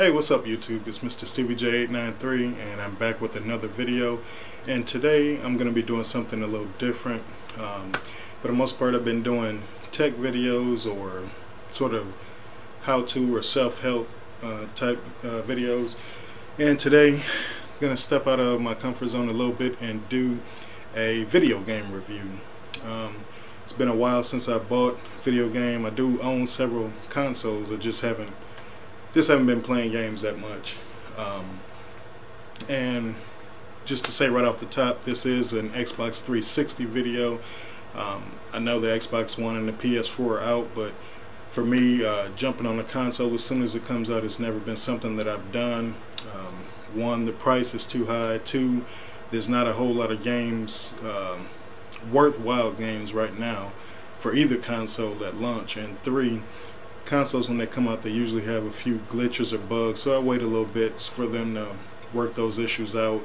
Hey, what's up YouTube? It's Mr. Stevie J893 and I'm back with another video, and today I'm going to be doing something a little different. For the most part I've been doing tech videos or sort of how-to or self-help type videos, and today I'm going to step out of my comfort zone a little bit and do a video game review. It's been a while since I bought a video game. I do own several consoles. I just haven't been playing games that much. And just to say right off the top, this is an Xbox 360 video. I know the Xbox One and the PS4 are out, but for me, jumping on a console as soon as it comes out has never been something that I've done. One, the price is too high. Two, there's not a whole lot of games, worthwhile games right now for either console at launch. And three, consoles when they come out, they usually have a few glitches or bugs, so I wait a little bit for them to work those issues out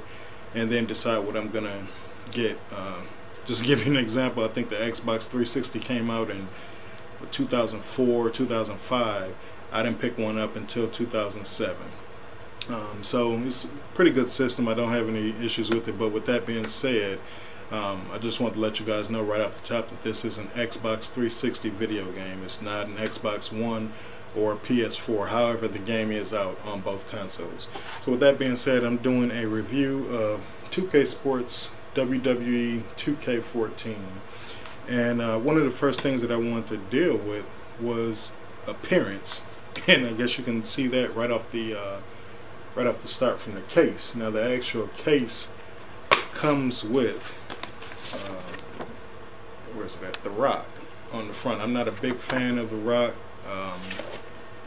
and then decide what I'm gonna get. Just to give you an example, I think the Xbox 360 came out in 2004, 2005. I didn't pick one up until 2007. So it's a pretty good system. I don't have any issues with it, but with that being said, I just want to let you guys know right off the top that this is an Xbox 360 video game. It's not an Xbox One or a PS4, however the game is out on both consoles. So with that being said, I'm doing a review of 2K Sports WWE 2K14. And one of the first things that I wanted to deal with was appearance. And I guess you can see that right off the start from the case. Now the actual case comes with where's it at? The Rock on the front. I'm not a big fan of The Rock,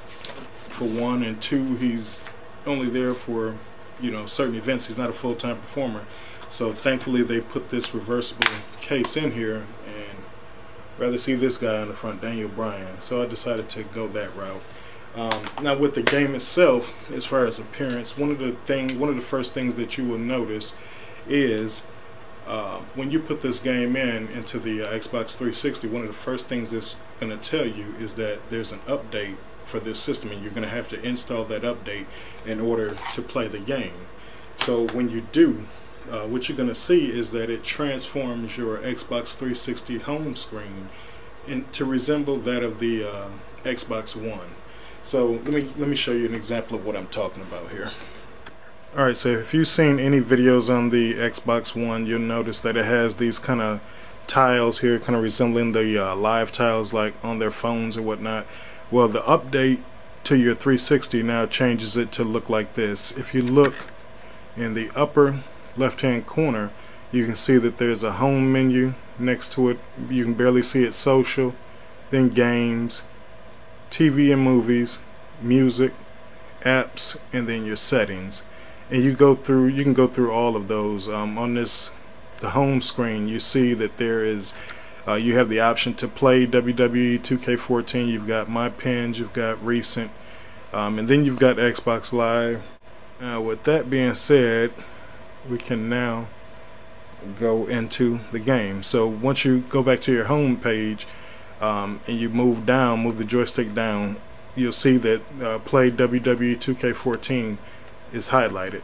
for one, and two, he's only there for, you know, certain events. He's not a full-time performer. So thankfully they put this reversible case in here, and rather see this guy on the front, Daniel Bryan. So I decided to go that route. Now with the game itself, as far as appearance, one of the first things that you will notice is when you put this game into the Xbox 360, one of the first things it's going to tell you is that there's an update for this system, and you're going to have to install that update in order to play the game. So when you do, what you're going to see is that it transforms your Xbox 360 home screen to resemble that of the Xbox One. So let me show you an example of what I'm talking about here. Alright, so if you've seen any videos on the Xbox One, you'll notice that it has these kind of tiles here, kind of resembling the live tiles like on their phones or whatnot. Well, the update to your 360 now changes it to look like this. If you look in the upper left hand corner, you can see that there's a home menu next to it. You can barely see it: social, then games, TV and movies, music, apps, and then your settings. And you can go through all of those. On the home screen, you see that there is you have the option to play WWE 2K14. You've got my pins, you've got recent, and then you've got Xbox Live. With that being said, we can now go into the game. So once you go back to your home page and you move the joystick down, you'll see that play WWE 2K14 is highlighted.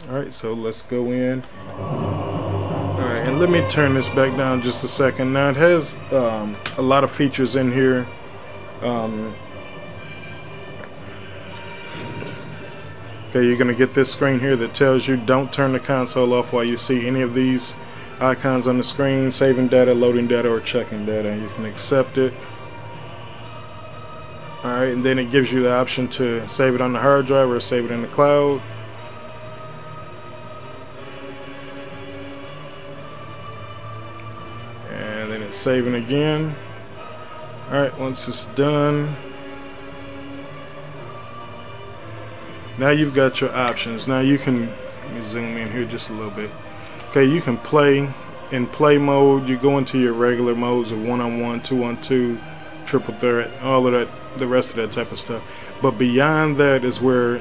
Alright, so let's go in. Alright, and let me turn this back down just a second. Now it has a lot of features in here. Okay, you're gonna get this screen here that tells you don't turn the console off while you see any of these icons on the screen: saving data, loading data, or checking data. You can accept it. Alright, and then it gives you the option to save it on the hard drive or save it in the cloud. And then it's saving again. Alright, once it's done, now you've got your options. Now you can, let me zoom in here just a little bit. Okay, you can play in play mode. You go into your regular modes of 1-on-1, 2-on-2, triple threat, all of that, the rest of that type of stuff. But beyond that is where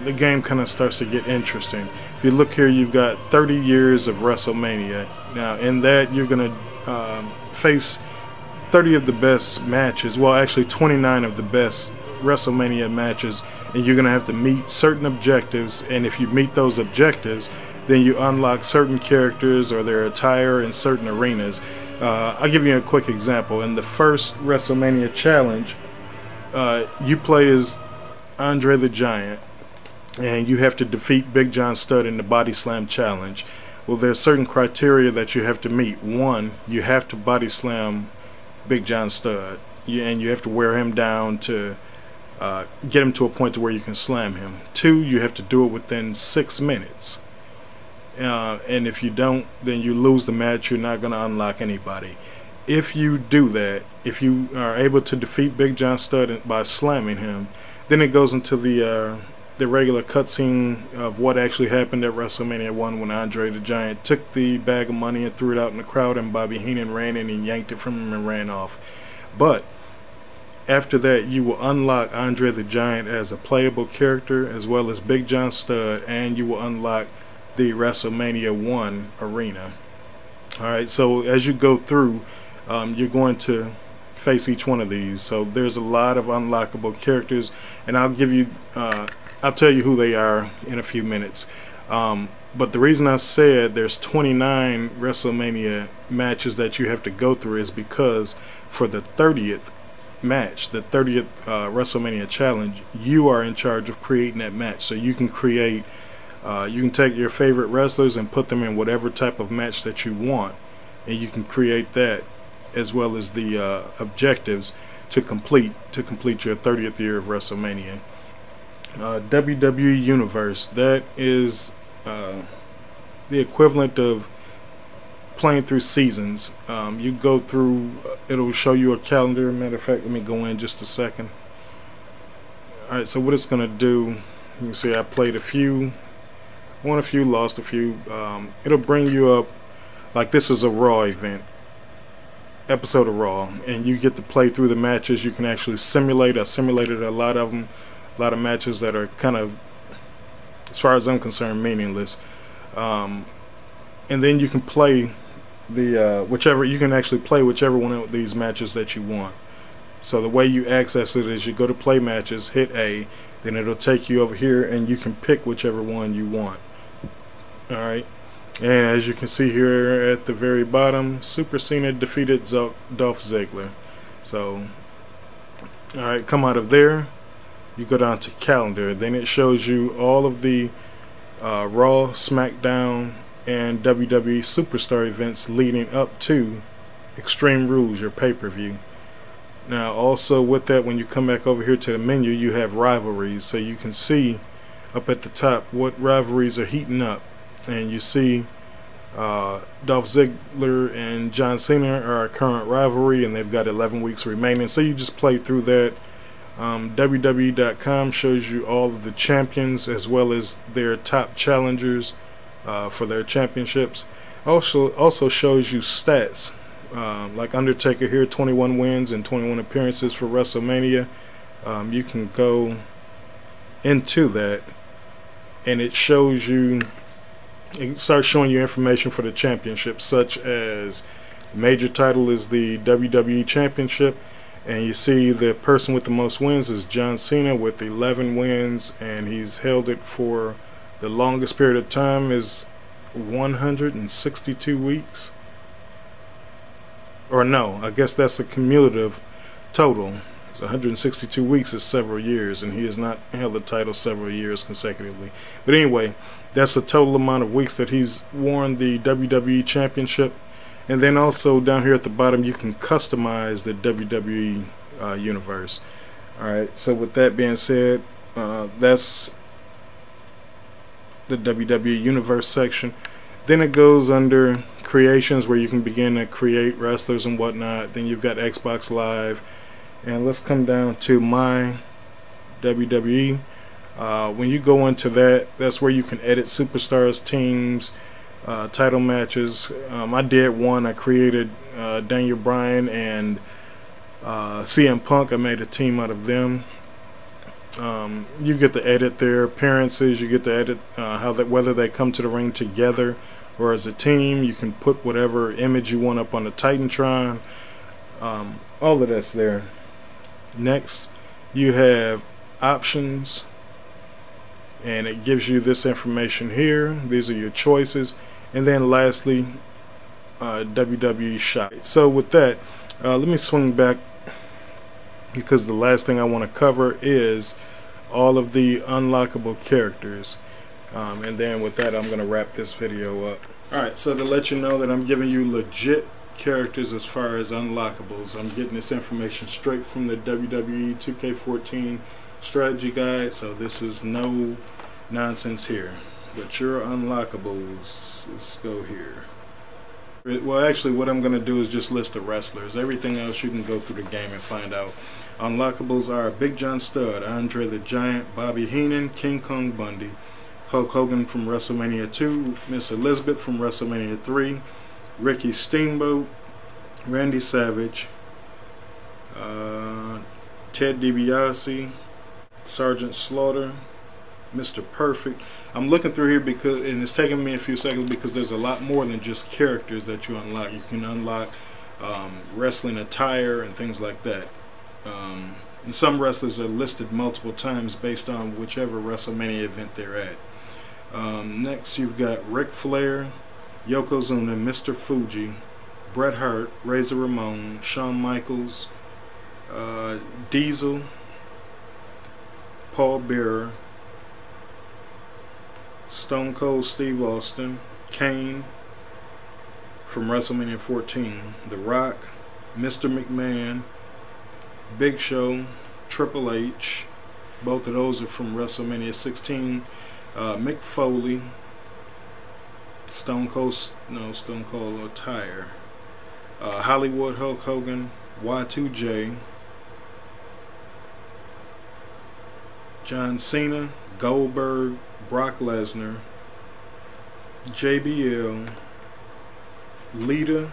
the game kind of starts to get interesting. If you look here, you've got 30 years of WrestleMania. Now in that, you're gonna face 30 of the best matches, well actually 29 of the best WrestleMania matches and you're going to have to meet certain objectives, and if you meet those objectives, then you unlock certain characters or their attire in certain arenas. I'll give you a quick example. In the first WrestleMania challenge, you play as Andre the Giant, and you have to defeat Big John Studd in the Body Slam challenge. Well, there's certain criteria that you have to meet. One, you have to body slam Big John Studd, and you have to wear him down to get him to a point to where you can slam him. Two, you have to do it within 6 minutes. And if you don't, then you lose the match. You're not going to unlock anybody. If you do that, if you are able to defeat Big John Studd by slamming him, then it goes into the regular cutscene of what actually happened at WrestleMania 1 when Andre the Giant took the bag of money and threw it out in the crowd, and Bobby Heenan ran in and yanked it from him and ran off. But after that, you will unlock Andre the Giant as a playable character, as well as Big John Studd, and you will unlock the WrestleMania 1 arena. Alright, so as you go through, you're going to face each one of these. So there's a lot of unlockable characters, and I'll tell you who they are in a few minutes. But the reason I said there's 29 WrestleMania matches that you have to go through is because for the 30th match, the 30th WrestleMania challenge, you are in charge of creating that match. So you can create, you can take your favorite wrestlers and put them in whatever type of match that you want, and you can create that as well as the objectives to complete your 30th year of WrestleMania. WWE Universe, that is the equivalent of playing through seasons. You go through, it'll show you a calendar. Matter of fact, let me go in just a second. Alright, so what it's going to do, you can see I played a few, won a few, lost a few. It'll bring you up like this is a Raw event, episode of Raw, and you get to play through the matches. You can actually simulate. I simulated a lot of them, a lot of matches that are kind of, as far as I'm concerned, meaningless. And then you can play the you can actually play whichever one of these matches that you want. So the way you access it is you go to play matches, hit A, then it'll take you over here and you can pick whichever one you want. Alright, and as you can see here at the very bottom, Super Cena defeated Dolph Ziggler. So alright, come out of there, you go down to calendar, then it shows you all of the Raw, SmackDown, and WWE Superstar events leading up to Extreme Rules, your pay-per-view. Now also with that, when you come back over here to the menu, you have rivalries, so you can see up at the top what rivalries are heating up, and you see Dolph Ziggler and John Cena are a current rivalry, and they've got 11 weeks remaining, so you just play through that. WWE.com shows you all of the champions as well as their top challengers for their championships. Also shows you stats, like Undertaker here, 21 wins and 21 appearances for WrestleMania. You can go into that, and it shows you, it starts showing you information for the championships, such as major title is the WWE Championship, and you see the person with the most wins is John Cena with 11 wins, and he's held it for the longest period of time, is 162 weeks. Or no, I guess that's the cumulative total. It's 162 weeks is several years, and he has not held the title several years consecutively. But anyway, that's the total amount of weeks that he's worn the WWE Championship. And then also down here at the bottom, you can customize the WWE universe. Alright, so with that being said, that's the WWE universe section. Then it goes under creations, where you can begin to create wrestlers and whatnot. Then you've got Xbox Live, and let's come down to my WWE. When you go into that, that's where you can edit superstars, teams, title matches. I did one. I created Daniel Bryan and CM Punk. I made a team out of them. You get to edit their appearances. You get to edit whether they come to the ring together or as a team. You can put whatever image you want up on the Titantron. All of that's there. Next, you have options, and it gives you this information here. These are your choices, and then lastly, WWE shop. So with that, let me swing back, because the last thing I want to cover is all of the unlockable characters, and then with that I'm going to wrap this video up. Alright, so to let you know that I'm giving you legit characters as far as unlockables, I'm getting this information straight from the WWE 2K14 strategy guide, so this is no nonsense here. But your unlockables, let's go here. Well, actually what I'm going to do is just list the wrestlers. Everything else you can go through the game and find out. Unlockables are Big John Studd, Andre the Giant, Bobby Heenan, King Kong Bundy, Hulk Hogan from WrestleMania 2, Miss Elizabeth from WrestleMania 3, Ricky Steamboat, Randy Savage, Ted DiBiase, Sergeant Slaughter, Mr. Perfect. I'm looking through here because, and it's taking me a few seconds because there's a lot more than just characters that you unlock. You can unlock wrestling attire and things like that. And some wrestlers are listed multiple times based on whichever WrestleMania event they're at. Next you've got Ric Flair, Yokozuna, Mr. Fuji, Bret Hart, Razor Ramon, Shawn Michaels, Diesel, Paul Bearer, Stone Cold Steve Austin, Kane from WrestleMania 14, The Rock, Mr. McMahon, Big Show, Triple H, both of those are from WrestleMania 16, Mick Foley, Stone Cold attire, Hollywood Hulk Hogan, Y2J, John Cena, Goldberg, Brock Lesnar, JBL, Lita,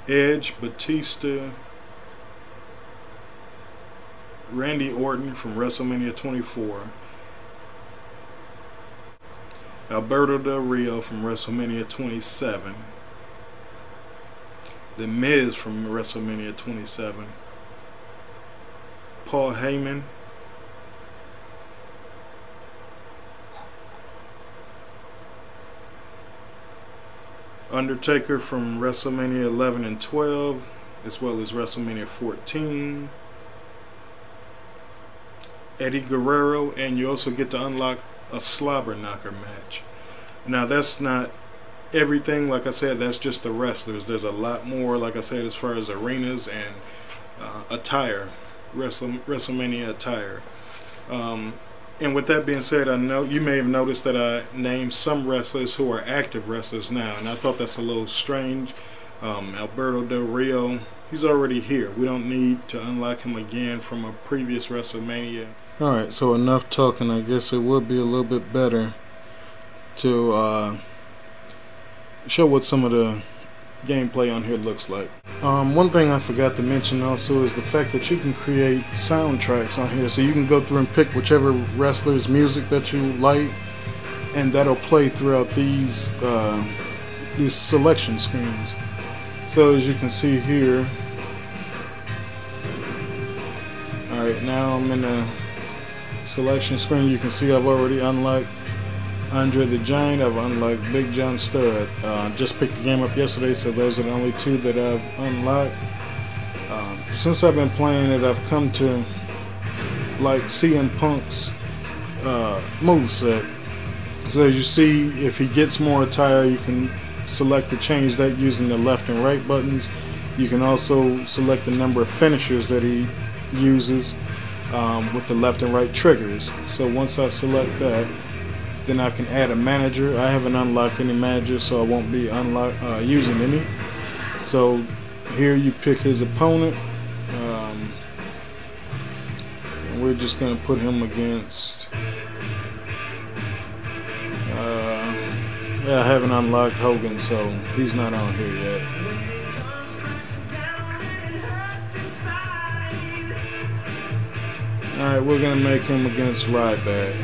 Edge, Batista, Randy Orton from WrestleMania 24, Alberto Del Rio from WrestleMania 27, The Miz from WrestleMania 27, Paul Heyman, Undertaker from WrestleMania 11 and 12, as well as WrestleMania 14, Eddie Guerrero, and you also get to unlock a slobber knocker match. Now that's not everything, like I said, that's just the wrestlers. There's a lot more, like I said, as far as arenas and attire, WrestleMania attire. And with that being said, I know you may have noticed that I named some wrestlers who are active wrestlers now, and I thought that's a little strange. Alberto Del Rio, he's already here. We don't need to unlock him again from a previous WrestleMania. Alright, so enough talking. I guess it would be a little bit better to show what some of the gameplay on here looks like. One thing I forgot to mention also is the fact that you can create soundtracks on here, so you can go through and pick whichever wrestler's music that you like, and that'll play throughout these selection screens. So as you can see here, alright, now I'm in the selection screen. You can see I've already unlocked Andre the Giant, I've unlocked Big John Studd. Just picked the game up yesterday, so those are the only two that I've unlocked. Since I've been playing it, I've come to like CM Punk's moveset. So as you see, if he gets more attire, you can select to change that using the left and right buttons. You can also select the number of finishers that he uses with the left and right triggers. So once I select that, then I can add a manager. I haven't unlocked any managers, so I won't be using any. So here you pick his opponent. And we're just going to put him against... yeah, I haven't unlocked Hogan, so he's not on here yet. Alright, we're going to make him against Ryback.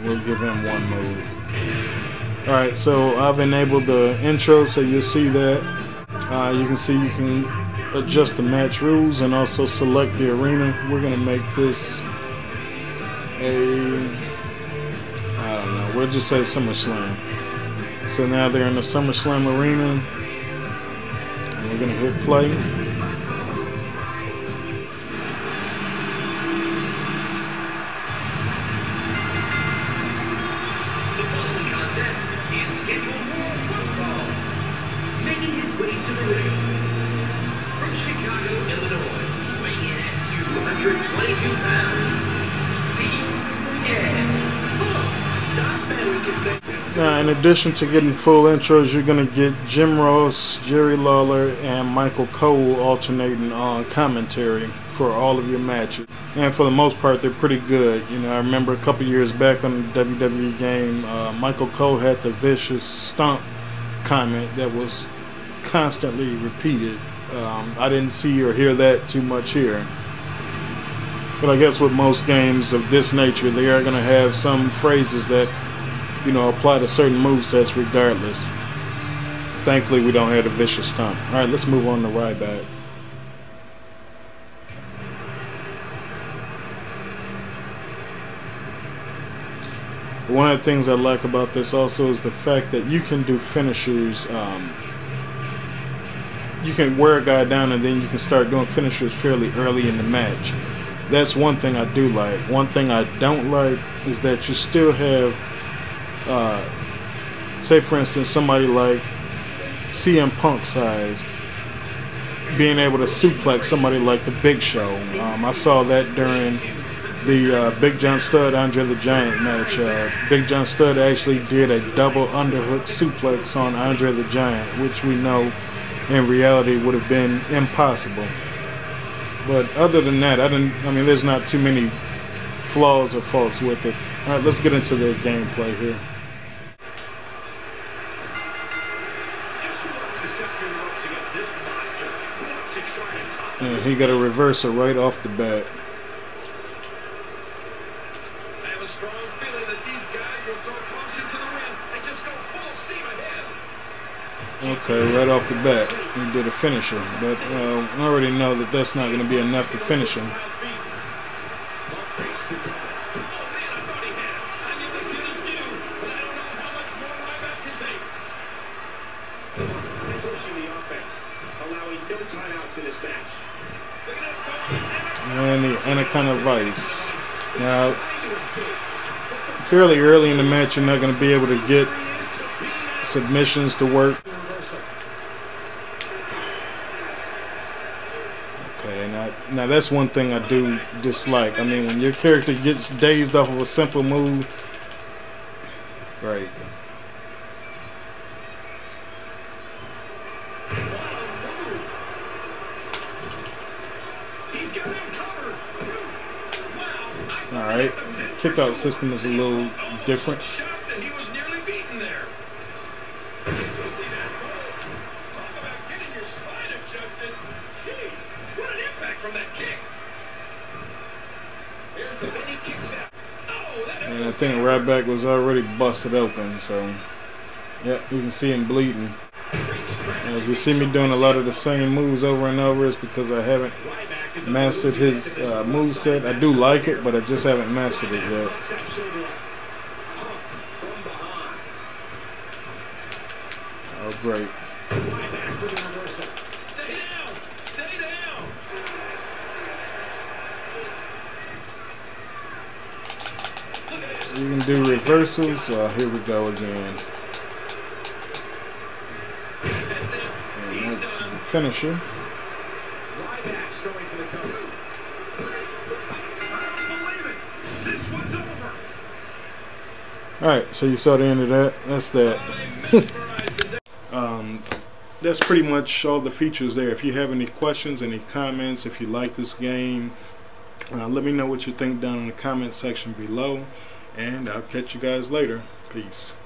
We'll give him one move. Alright, so I've enabled the intro, so you'll see that. You can see you can adjust the match rules and also select the arena. We're going to make this a, I don't know, we'll just say SummerSlam. So now they're in the SummerSlam arena, and we're going to hit play. Making his way to the ring from Chicago, Illinois, weighing in at 222 pounds. Now, in addition to getting full intros, you're going to get Jim Ross, Jerry Lawler, and Michael Cole alternating on commentary for all of your matches. And for the most part, they're pretty good. You know, I remember a couple years back on the WWE game, Michael Cole had the vicious stomp comment that was constantly repeated. I didn't see or hear that too much here. But I guess with most games of this nature, they are going to have some phrases that, you know, apply to certain movesets regardless. Thankfully, we don't have a vicious stomp. All right, let's move on to Ryback. One of the things I like about this also is the fact that you can do finishers. You can wear a guy down and then you can start doing finishers fairly early in the match. That's one thing I do like. One thing I don't like is that you still have, say for instance, somebody like CM Punk size being able to suplex somebody like the Big Show. I saw that during the Big John Studd Andre the Giant match. Big John Studd actually did a double underhook suplex on Andre the Giant, which we know in reality would have been impossible. But other than that, I mean, there's not too many flaws or faults with it. All right, let's get into the gameplay here. And he got a reversal right off the bat. I have a strong feeling that these guys will throw caution to the wind and just go full steam ahead. Okay, right off the bat, he did a finisher, but I already know that that's not going to be enough to finish him. And the Anaconda Vice. Now, fairly early in the match, you're not going to be able to get submissions to work. Okay, now that's one thing I do dislike. I mean, when your character gets dazed off of a simple move, right? All right, kickout system is a little different. And I think Ryback was already busted open, so yep, you can see him bleeding. And if you see me doing a lot of the same moves over and over, it's because I haven't mastered his moveset. I do like it, but I just haven't mastered it yet. Oh, great. You can do reversals. Here we go again. And that's the finisher. Alright, so you saw the end of that. That's that. That's pretty much all the features there. If you have any questions, any comments, if you like this game, let me know what you think down in the comment section below. And I'll catch you guys later. Peace.